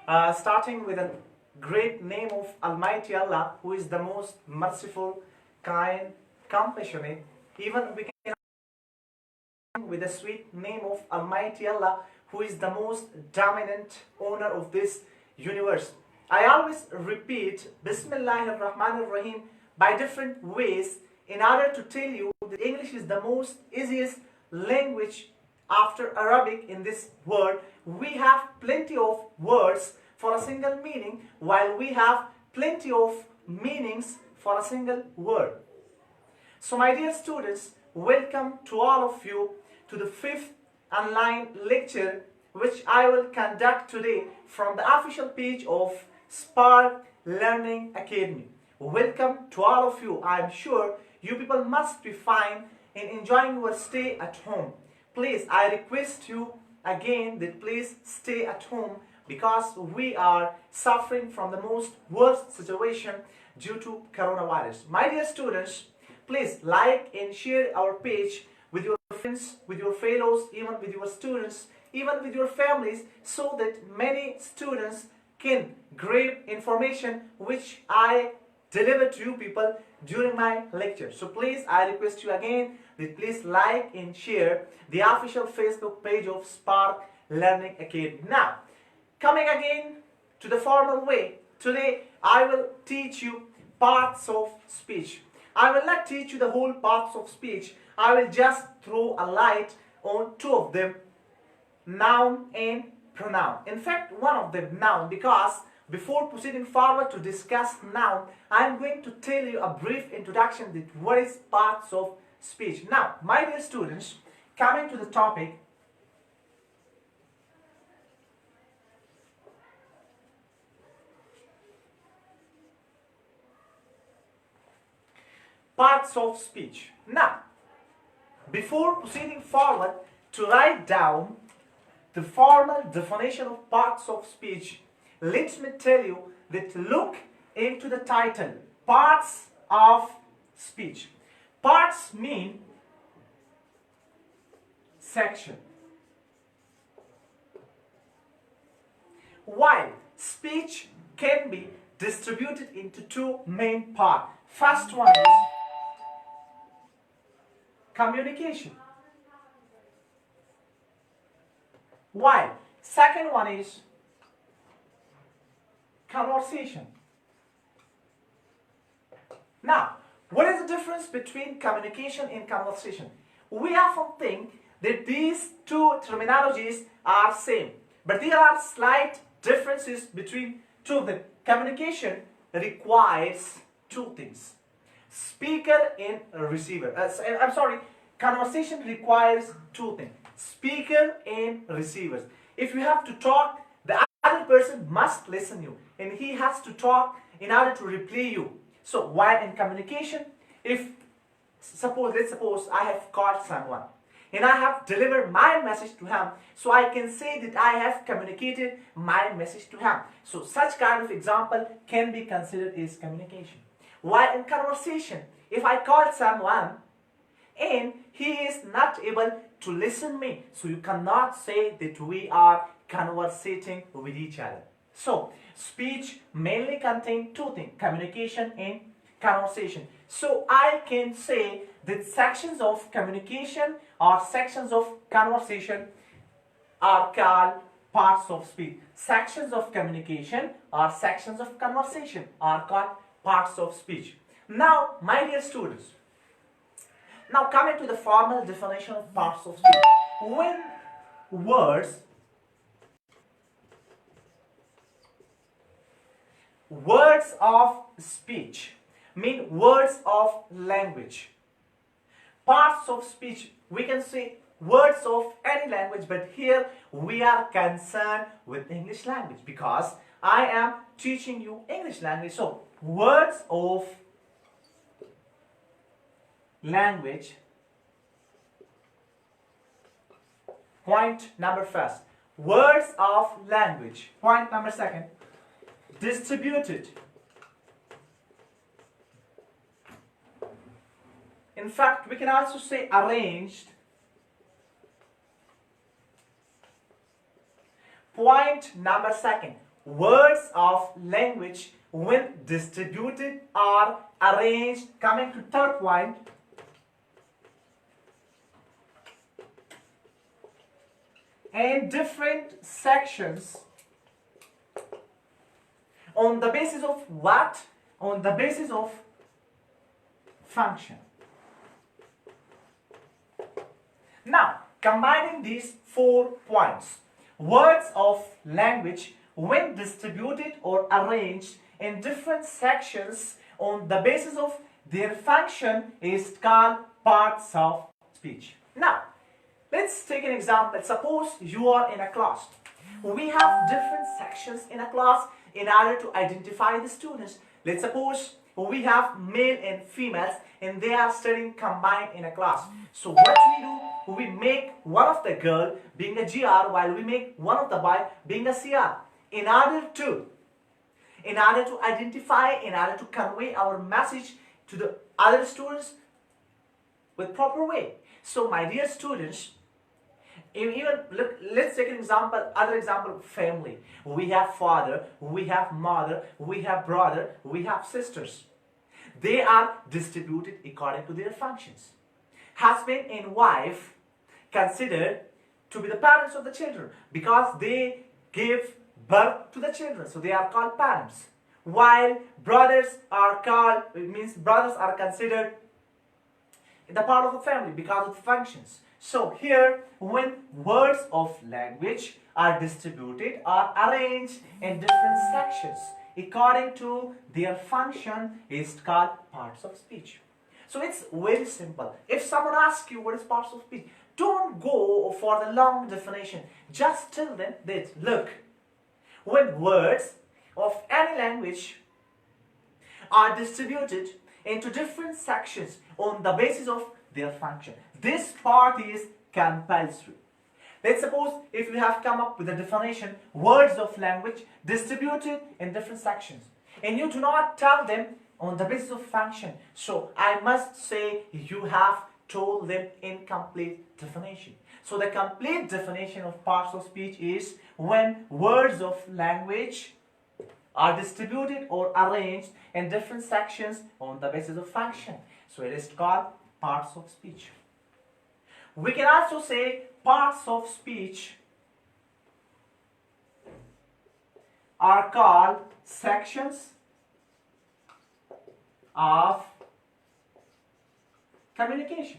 starting with a great name of Almighty Allah, who is the most merciful, kind, compassionate. Even we can with the sweet name of Almighty Allah, who is the most dominant owner of this universe. I always repeat Bismillahir Rahmanir Rahim by different ways in order to tell you that English is the most easiest language after Arabic in this world. We have plenty of words for a single meaning, while we have plenty of meanings for a single word. So my dear students, welcome to all of you to the 5th online lecture which I will conduct today from the official page of Spark Learning Academy. Welcome to all of you. I am sure you people must be fine in enjoying your stay at home. Please, I request you again that please stay at home because we are suffering from the most worst situation due to coronavirus. My dear students, please like and share our page with your friends, with your fellows, even with your students, even with your families, so that many students can grab information which I deliver to you people during my lecture. So please, I request you again that please like and share the official Facebook page of Spark Learning Academy. Now, coming again to the formal way, today I will teach you parts of speech. I will not teach you the whole parts of speech. I will just throw a light on two of them, noun and pronoun. In fact, one of them, noun, because before proceeding forward to discuss noun, I am going to tell you a brief introduction that what is parts of speech. Now, my dear students, coming to the topic, parts of speech. Now, before proceeding forward to write down the formal definition of parts of speech, let me tell you that look into the title, parts of speech. Parts mean section, while speech can be distributed into two main parts. First one is communication, while second one is conversation. Now, what is the difference between communication and conversation? We often think that these two terminologies are same, but there are slight differences between two of them. Communication requires two things: speaker and receiver. Conversation requires two things: speaker and receivers. If you have to talk, the other person must listen you, and he has to talk in order to reply you. So while in communication, let's suppose I have called someone and I have delivered my message to him, so I can say that I have communicated my message to him. So such kind of example can be considered as communication. While in conversation, if I call someone and he is not able to listen me, so you cannot say that we are conversating with each other. So speech mainly contains two things: communication and conversation. So I can say that sections of communication or sections of conversation are called parts of speech. Sections of communication or sections of conversation are called parts of speech. Now, my dear students, now coming to the formal definition of parts of speech. When words of speech mean words of language. Parts of speech, we can say words of any language, but here we are concerned with English language because I am teaching you English language. So words of language, point number first. Words of language, point number second. Distributed. In fact, we can also say arranged. Point number second. words of language when distributed or arranged. Coming to third point, in different sections on the basis of what? On the basis of function. Now, combining these 4 points, words of language when distributed or arranged in different sections on the basis of their function is called parts of speech. Now, let's take an example. Suppose you are in a class. We have different sections in a class in order to identify the students. Let's suppose we have male and females and they are studying combined in a class. So what we do, we make one of the girl being a GR while we make one of the boy being a CR in order to identify, in order to convey our message to the other students with proper way. So my dear students, even look, let's take an example, other example, family. We have father, we have mother, we have brother, we have sisters. They are distributed according to their functions. Husband and wife considered to be the parents of the children because they give birth to the children, so they are called parents. While brothers are called, it means brothers are considered the part of the family because of the functions. So here, when words of language are distributed or arranged in different sections according to their function is called parts of speech. So it's very simple. If someone asks you what is parts of speech, don't go for the long definition. Just tell them that, look, when words of any language are distributed into different sections on the basis of their function, this part is compulsory. Let's suppose if you have come up with a definition, words of language distributed in different sections, and you do not tell them on the basis of function. So I must say you have told them incomplete definition. So the complete definition of parts of speech is when words of language are distributed or arranged in different sections on the basis of function. So it is called parts of speech. We can also say parts of speech are called sections of communication.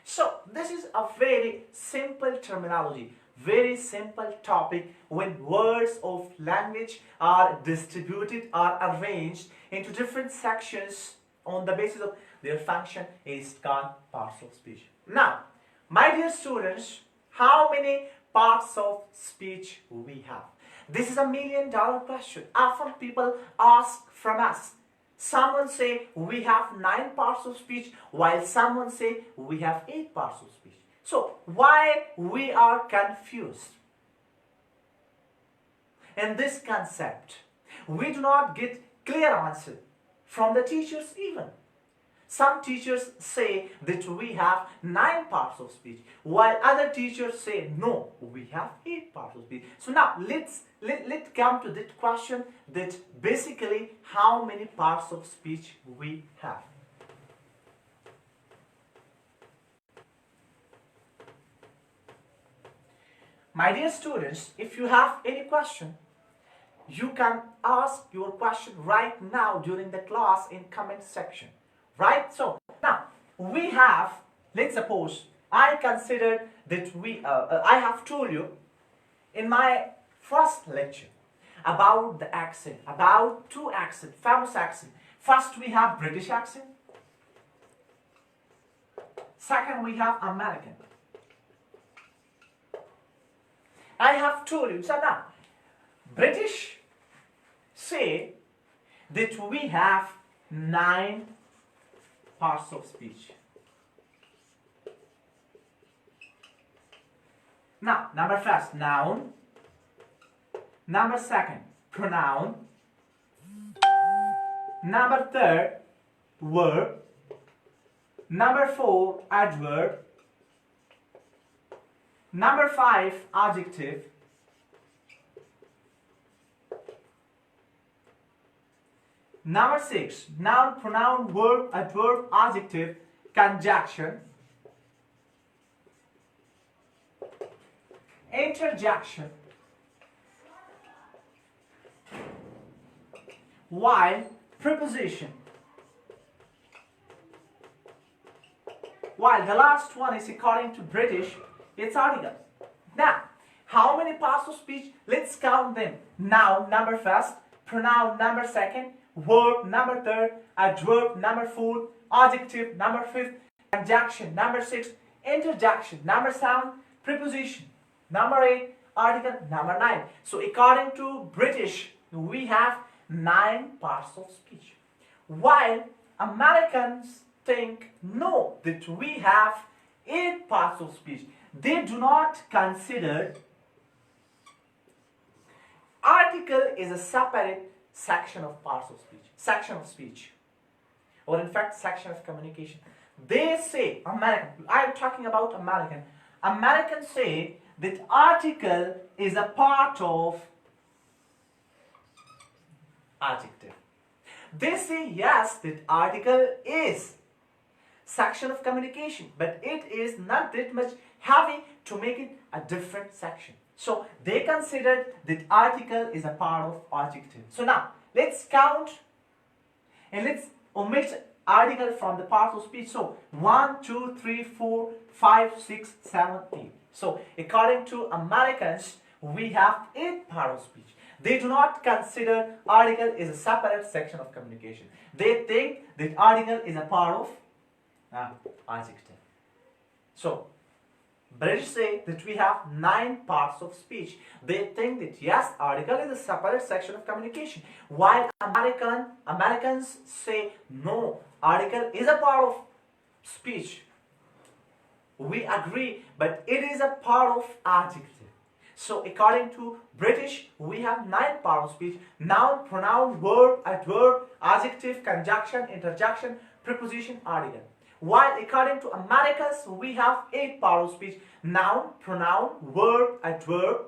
So this is a very simple terminology, very simple topic when words of language are distributed or arranged into different sections on the basis of their function is called parts of speech. Now, my dear students, how many parts of speech we have? This is a $1 million question. Often people ask from us. Someone say we have 9 parts of speech, while someone say we have 8 parts of speech. So why we are confused in this concept? We do not get clear answer from the teachers even. Some teachers say that we have 9 parts of speech, while other teachers say no, we have 8 parts of speech. So now let's come to that question, that basically how many parts of speech we have. My dear students, if you have any question, you can ask your question right now during the class in comment section. Right? So now we have, let's suppose I considered that I have told you in my first lecture about the accent, about 2 accents, famous accent. First we have British accent. Second we have American. I have told you. So now British say that we have 9 parts of speech. Now, number first, noun. Number second, pronoun. Number third, verb. Number 4, adverb. Number 5, adjective. Number 6, noun, pronoun, verb, adverb, adjective, conjunction, interjection. While preposition. While the last one is, according to British, it's article. Now, how many parts of speech? Let's count them. Noun, number first, pronoun, number second, verb, number third, adverb, number fourth, adjective, number fifth, conjunction, number six, interjection, number seven, preposition, number 8, article, number 9. So according to British, we have 9 parts of speech. While Americans think no, that we have 8 parts of speech. They do not consider article is a separate section of parts of speech, or in fact section of communication. They say, American, I am talking about Americans say that article is a part of adjective. They say yes, that article is section of communication, but it is not that much heavy to make it a different section. So they considered that article is a part of adjective. So now let's count and let's omit article from the part of speech. So 1, 2, 3, 4, 5, 6, 7, 8. So according to Americans, we have 8 parts of speech. They do not consider article is a separate section of communication. They think that article is a part of adjective. So British say that we have 9 parts of speech. They think that yes, article is a separate section of communication. While Americans say no, article is a part of speech. We agree, but it is a part of adjective. So according to British, we have 9 parts of speech: noun, pronoun, verb, adverb, adjective, conjunction, interjection, preposition, article. While according to Americans, we have 8 parts of speech: noun, pronoun, verb, adverb,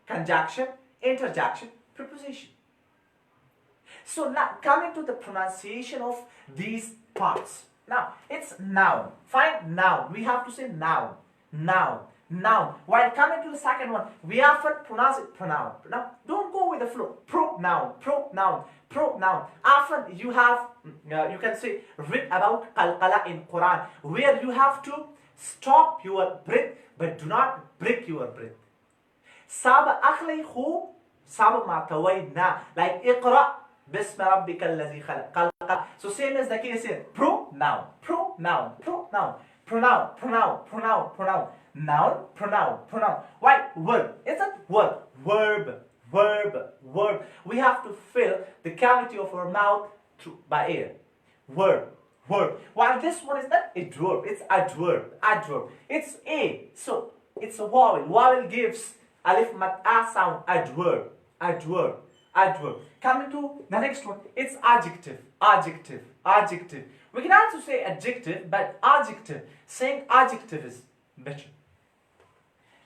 conjunction, interjection, preposition. So now coming to the pronunciation of these parts. Now it's noun. Find noun. We have to say noun, noun, noun. While coming to the second one, we often pronounce it pronoun. Now don't go with the flow. Pronoun, pronoun, pronoun. Often you have, you can say, read about qalqala in Quran, where you have to stop your breath but do not break your breath. Sab akhlihu sab matawayna, like iqra bismi rabbika allazi khalaq. Qalqala. So same as the case here. Pronoun, pronoun, pronoun, pronoun, pronoun, pronoun, pronoun. Noun, pronoun, pronoun. Why? Verb. It's a verb. Verb, verb, verb. We have to fill the cavity of our mouth by air. Verb, verb. While this one is not adverb, it's adverb, adverb. It's a. So it's a vowel. Vowel gives alif mat a sound. Adverb, adverb, adverb. Coming to the next one, it's adjective, adjective, adjective. We can also say adjective, but adjective. Saying adjective is better.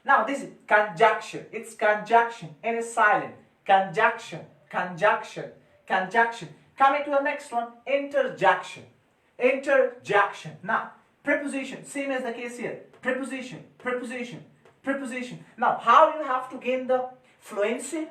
Now this is conjunction. It's conjunction and it's silent. Conjunction, conjunction, conjunction. Coming to the next one, interjection. Interjection. Now, preposition, same as the case here. Preposition, preposition, preposition. Now, how you have to gain the fluency?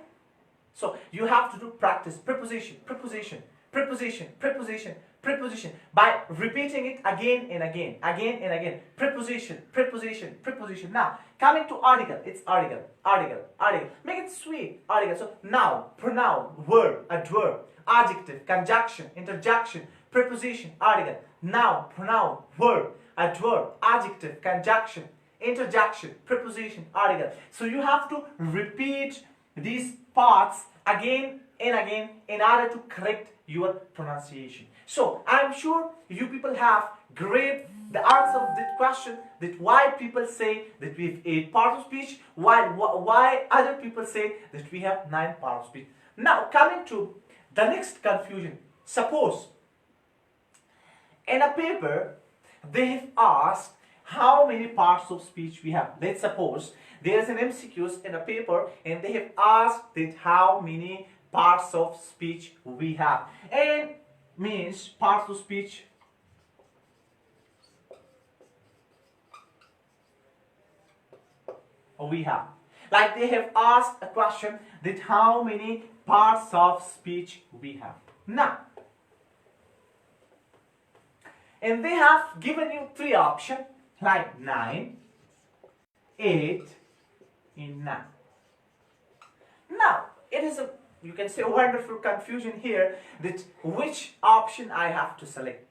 So, you have to do practice. Preposition, preposition, preposition, preposition, preposition. By repeating it again and again, again and again. Preposition, preposition, preposition. Now, coming to article, it's article, article, article. Make it sweet, article. So, noun, pronoun, verb, adverb, adjective, conjunction, interjection, preposition, article. Noun, pronoun, verb, adverb, adjective, conjunction, interjection, preposition, article. So, you have to repeat these parts again and again in order to correct your pronunciation. So I'm sure you people have great the answer of this question, that why people say that we have 8 parts of speech, why other people say that we have 9 parts of speech. Now coming to the next confusion. Suppose in a paper they have asked how many parts of speech we have. Let's suppose there's an MCQs in a paper and they have asked that how many parts of speech we have. And means parts of speech we have. Like they have asked a question that how many parts of speech we have. Now, and they have given you three options like 9, 8, and 9. Now, it is a, you can say, a wonderful confusion here that which option I have to select.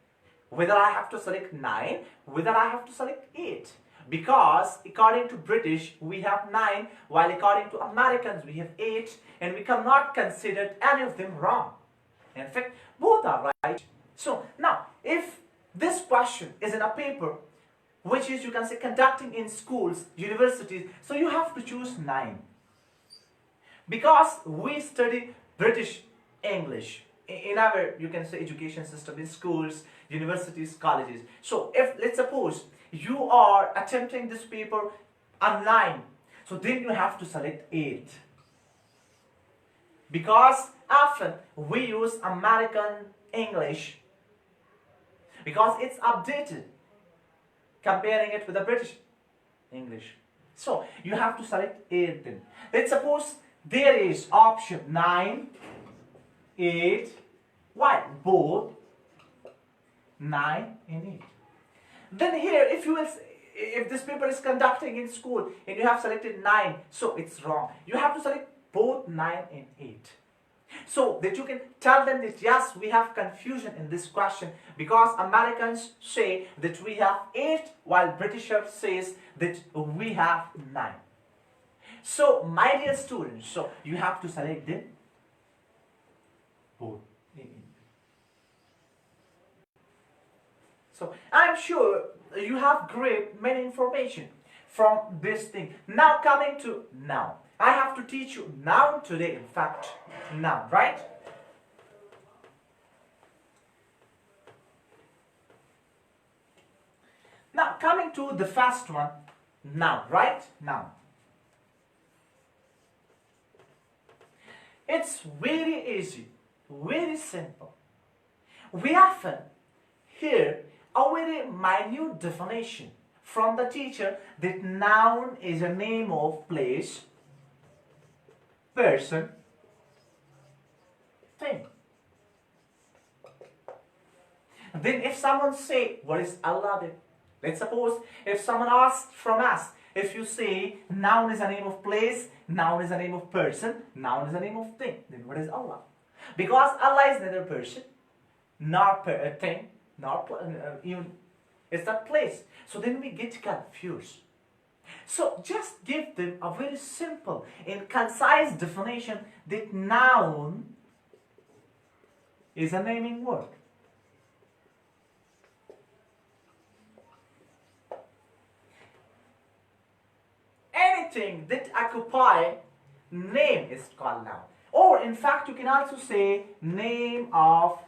Whether I have to select 9, whether I have to select 8. Because according to British, we have 9, while according to Americans, we have 8, and we cannot consider any of them wrong. In fact, both are right. So, now, if this question is in a paper, which is, you can say, conducting in schools, universities, so you have to choose 9. Because we study British English in our, you can say, education system, in schools, universities, colleges. So, if, let's suppose, you are attempting this paper online, so then you have to select 8. Because often we use American English because it's updated, comparing it with the British English. So you have to select 8 then. Let's suppose there is option 9, 8, why? Both 9 and 8. Then here, if you will, if this paper is conducting in school and you have selected 9, so it's wrong. You have to select both 9 and 8. So that you can tell them that yes, we have confusion in this question because Americans say that we have 8 while Britishers says that we have 9. So my dear students, so you have to select them both. So I'm sure you have grabbed many information from this thing. Now coming to noun. I have to teach you noun today, in fact. Noun, right? Now coming to the first one, noun, right? Noun. It's very easy, very simple. We often hear a very minute definition from the teacher that noun is a name of place, person, thing. Then if someone say, what is Allah then? Let's suppose if someone asks from us, if you say noun is a name of place, noun is a name of person, noun is a name of thing, then what is Allah? Because Allah is neither person, nor thing, nor even it's not place. So then we get confused. So just give them a very simple and concise definition that noun is a naming word. Anything that occupy name is called noun. Or in fact you can also say name of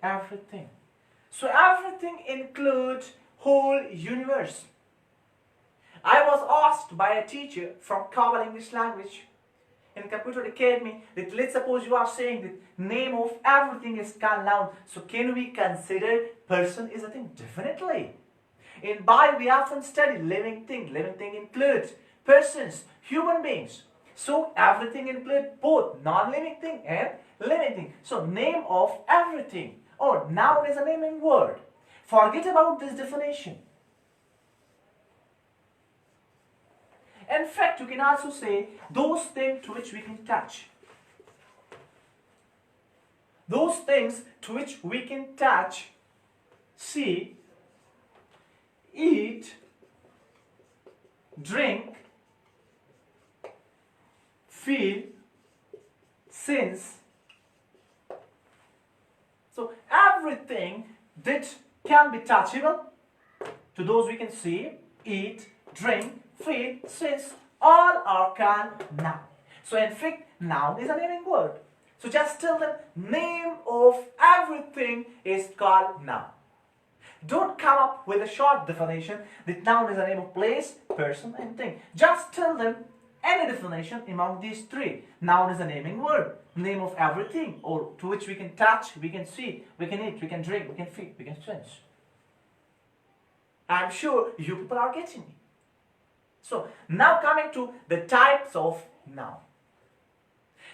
everything. So everything includes whole universe. I was asked by a teacher from Kabul English language in Computer Academy that let's suppose you are saying that name of everything is called noun. So can we consider person is a thing? Definitely. In bio we often study living thing. Living thing includes persons, human beings. So everything includes both non-living thing and living thing. So name of everything. Or noun is a naming word. Forget about this definition. In fact, you can also say those things to which we can touch. Those things to which we can touch, see, eat, drink, feel, sense. So everything that can be touchable, to those we can see, eat, drink, feel, sense, all are called noun. So in fact, noun is a naming word. So just tell them name of everything is called noun. Don't come up with a short definition that noun is a name of place, person, and thing. Just tell them any definition among these three. Noun is a naming word, name of everything, or to which we can touch, we can see, we can eat, we can drink, we can feed, we can sense. I'm sure you people are getting me. So now coming to the types of noun.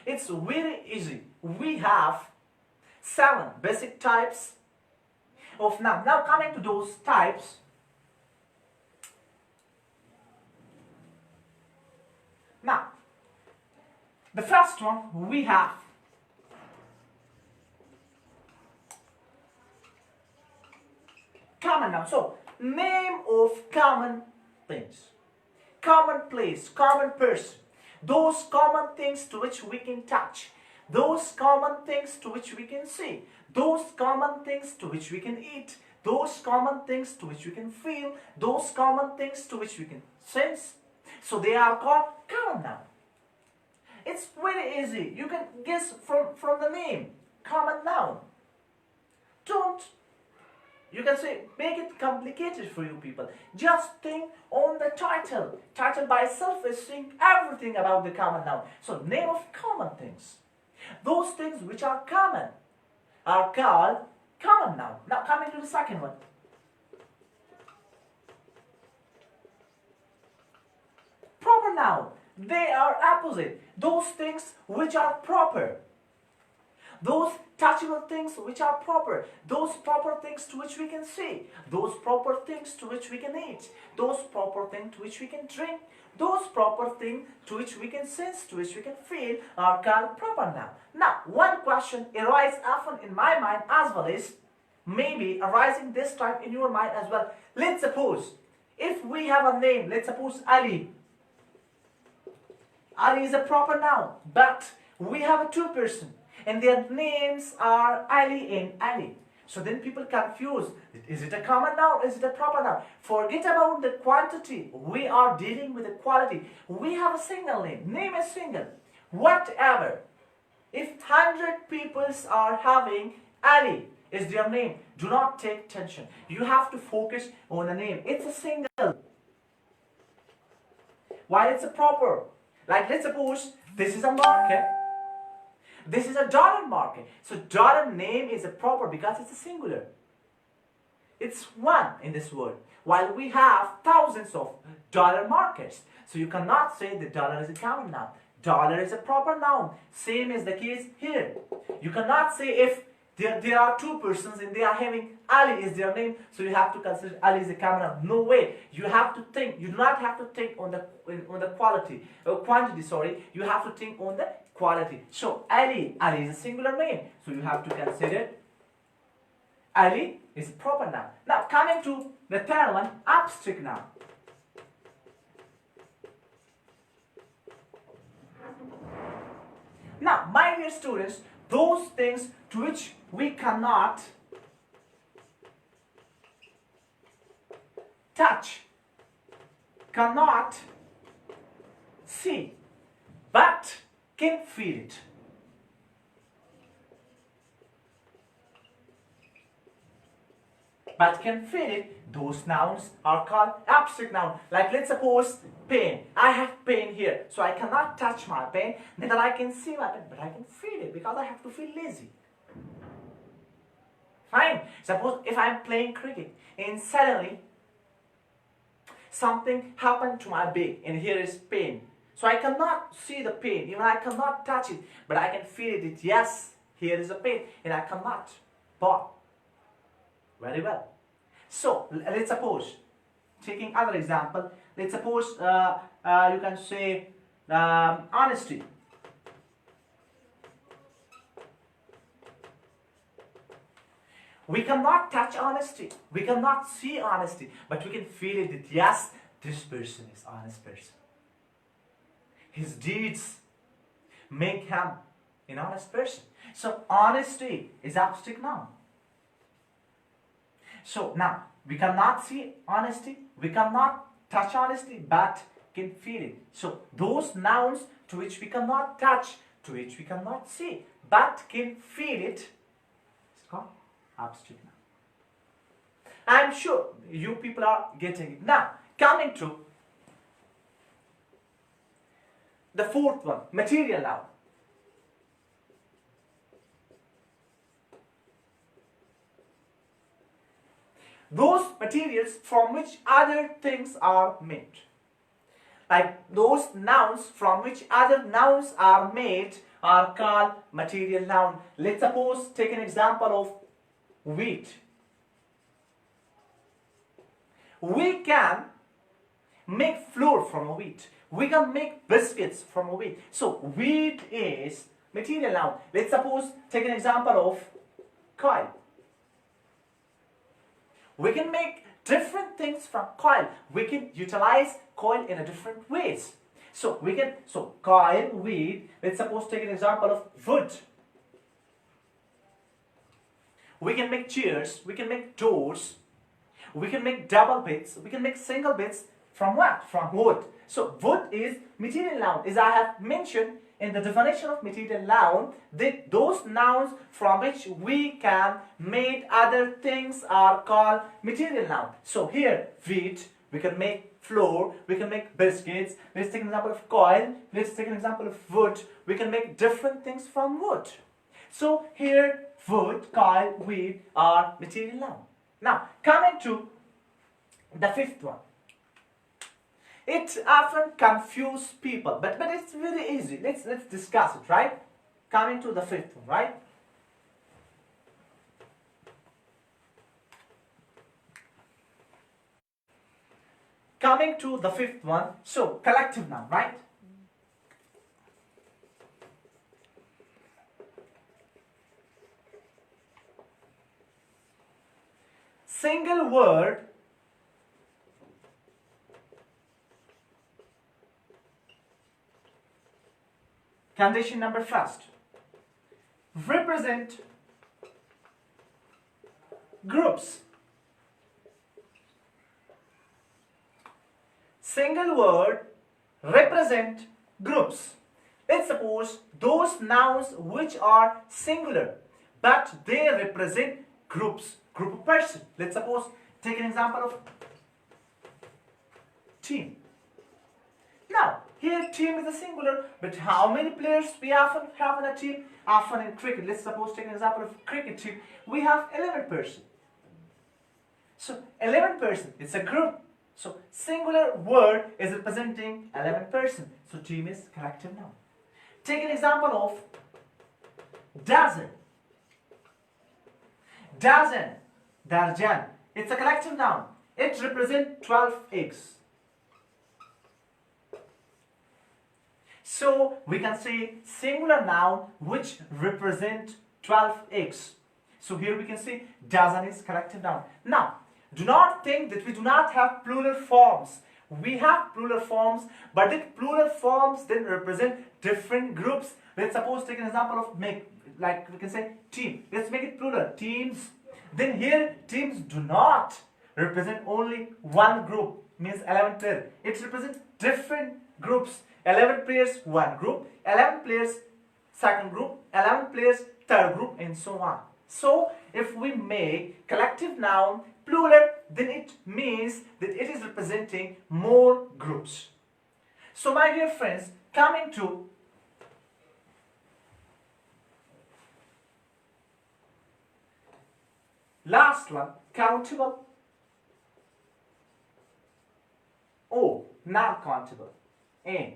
It's very easy. We have 7 basic types of noun. Now coming to those types, now the first one we have common noun. So name of common things, common place, common person, those common things to which we can touch, those common things to which we can see, those common things to which we can eat, those common things to which we can feel, those common things to which we can sense. So they are called common noun. It's very easy. You can guess from the name, common noun. Don't, you can say, make it complicated for you people. Just think on the title. Title by itself is saying everything about the common noun. So name of common things. Those things which are common are called common noun. Now coming to the second one. Proper noun. They are opposite. Those things which are proper. Those touchable things which are proper. Those proper things to which we can see. Those proper things to which we can eat. Those proper things to which we can drink. Those proper things to which we can sense, to which we can feel are called proper noun. Now, one question arises often in my mind as well as maybe arising this time in your mind as well. Let's suppose if we have a name, let's suppose Ali. Ali is a proper noun, but we have a 2 person and their names are Ali and Ali. So then people confuse, is it a common noun, is it a proper noun? Forget about the quantity, we are dealing with the quality. We have a single name is single. Whatever, if 100 people are having Ali is their name, do not take tension. You have to focus on the name. It's a single. While it's a proper, like let's suppose this is a market. This is a dollar market. So dollar name is a proper because it's a singular. It's one in this world. While we have thousands of dollar markets. So you cannot say the dollar is a common noun. Dollar is a proper noun. Same is the case here. You cannot say if there are 2 persons and they are having Ali is their name, so you have to consider Ali is a common noun. No way. You have to think. You do not have to think on the quantity. Sorry. You have to think on the quality. So Ali is a singular name. So you have to consider Ali is a proper noun. Now coming to the third one, abstract noun. Now, my dear students, those things to which we cannot touch, cannot see, but can feel it. But can feel it, those nouns are called abstract noun. Like let's suppose pain. I have pain here, so I cannot touch my pain, neither I can see my pain, but I can feel it because I have to feel lazy. Fine. Suppose if I'm playing cricket and suddenly something happened to my back and here is pain. So I cannot see the pain, even I cannot touch it, but I can feel it. Yes, here is a pain and I cannot ball. Very well. So let's suppose, taking other example, let's suppose you can say honesty. We cannot touch honesty. We cannot see honesty, but we can feel it that yes, this person is honest person. His deeds make him an honest person. So honesty is abstract noun. So now, we cannot see honesty, we cannot touch honesty, but can feel it. So those nouns to which we cannot touch, to which we cannot see, but can feel it is called abstract noun. I'm sure you people are getting it. Now, coming to the fourth one, material noun. Those materials from which other things are made. Like those nouns from which other nouns are made are called material noun. Let's suppose take an example of wheat. We can make flour from a wheat. We can make biscuits from a wheat. So wheat is material noun. Let's suppose take an example of coil. We can make different things from coil. We can utilize coil in a different ways. So coil, wheat. Let's suppose take an example of wood. We can make chairs. We can make doors. We can make double beds. We can make single beds from what? From wood. So wood is material noun. As I have mentioned in the definition of material noun, that those nouns from which we can make other things are called material noun. So here, wheat, we can make flour, we can make biscuits. Let's take an example of coil. Let's take an example of wood. We can make different things from wood. So here, wood, coil, wheat are material noun. Now, coming to the fifth one. It often confuses people, but it's very easy. Let's discuss it, right? Coming to the fifth one, right? Coming to the fifth one, so collective noun, right? Single word condition number first. Represent groups. Single word represent groups. Let's suppose those nouns which are singular but they represent groups, group of person. Let's suppose take an example of team. Now, here team is a singular, but how many players we often have in a team? Often in cricket, let's suppose take an example of cricket team, we have 11 person. So 11 person, it's a group. So singular word is representing 11 person. So team is collective noun. Take an example of dozen. Dozen, darjan. It's a collective noun. It represents 12 eggs. So we can say singular noun which represent 12 eggs. So here we can say dozen is collective noun. Now, do not think that we do not have plural forms. We have plural forms, but the plural forms then represent different groups. Let's suppose take an example of like we can say team. Let's make it plural, teams. Then here teams do not represent only one group, means 11 players. It represents different groups. 11 players, one group, 11 players, second group, 11 players, third group, and so on. So, if we make collective noun plural, then it means that it is representing more groups. So, my dear friends, coming to last one, countable. O, non-countable. N.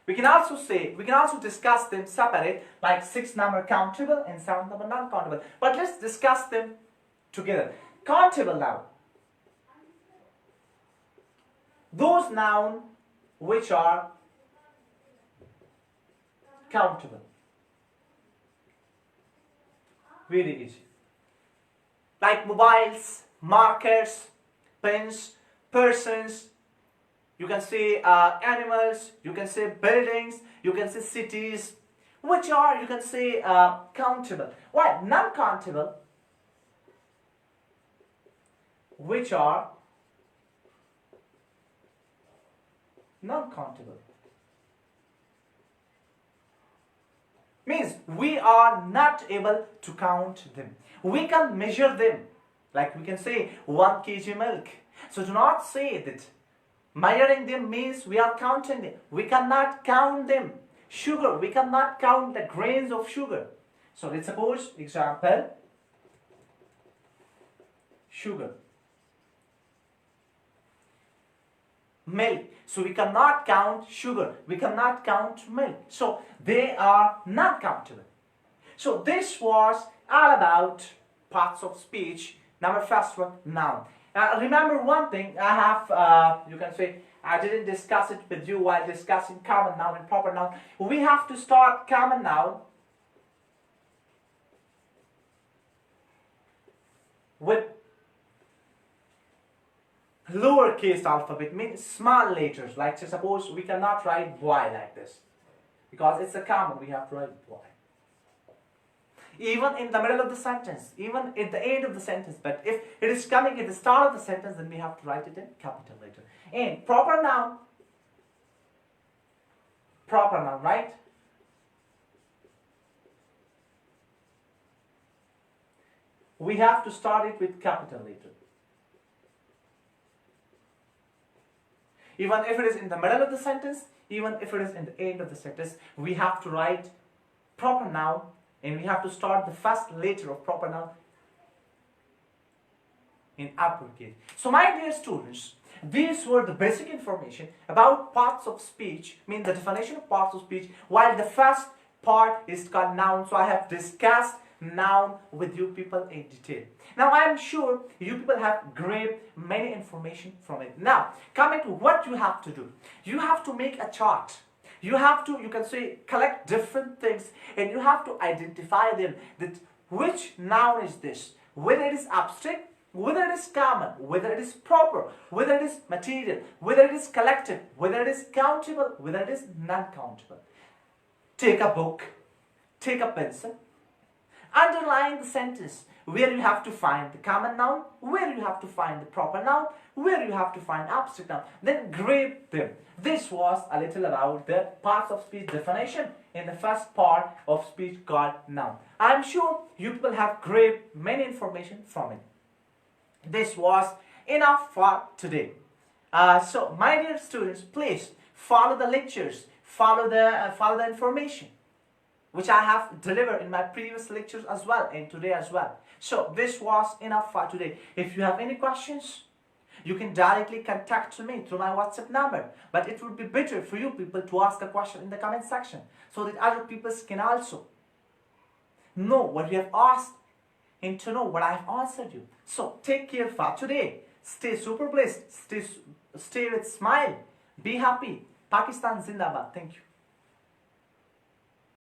We can also discuss them separate, like 6 number countable and 7 number non-countable. But let's discuss them together. Countable noun. Those nouns which are countable. Very easy. Like mobiles, markers, pens, persons. You can say animals, you can say buildings, you can say cities, which are, you can say, countable. Why? Non-countable, which are non-countable. Means we are not able to count them. We can measure them. Like we can say 1 kg milk. So do not say that measuring them means we are counting them. We cannot count them. Sugar, we cannot count the grains of sugar. So let's suppose, example, sugar. Milk. So we cannot count sugar. We cannot count milk. So they are not countable. So this was all about parts of speech. Number first one, noun. Remember one thing, I have, you can say, I didn't discuss it with you while discussing common noun and proper noun. We have to start common noun with lowercase alphabet, means small letters. Like say, suppose we cannot write Y like this because it's a common, we have to write Y. Even in the middle of the sentence, even at the end of the sentence, but if it is coming at the start of the sentence, then we have to write it in capital letter. And proper noun, right? We have to start it with capital letter. Even if it is in the middle of the sentence, even if it is in the end of the sentence, we have to write proper noun and we have to start the first letter of proper noun in uppercase. So my dear students, these were the basic information about parts of speech, mean the definition of parts of speech, while the first part is called noun. So I have discussed noun with you people in detail. Now I am sure you people have grabbed many information from it. Now coming to what you have to do. You have to make a chart. You have to, you can say, collect different things and you have to identify them, that which noun is this, whether it is abstract, whether it is common, whether it is proper, whether it is material, whether it is collective, whether it is countable, whether it is non-countable. Take a book, take a pencil, underline the sentence where you have to find the common noun, where you have to find the proper noun, where you have to find abstract noun, then grab them. This was a little about the parts of speech definition in the first part of speech called noun. I am sure you people have grabbed many information from it. This was enough for today. So my dear students, please follow the lectures, follow the information which I have delivered in my previous lectures as well and today as well. So this was enough for today. If you have any questions, you can directly contact me through my WhatsApp number. But it would be better for you people to ask a question in the comment section so that other people can also know what you have asked and to know what I have answered you. So take care for today. Stay super blessed. Stay with smile. Be happy. Pakistan Zindabad. Thank you.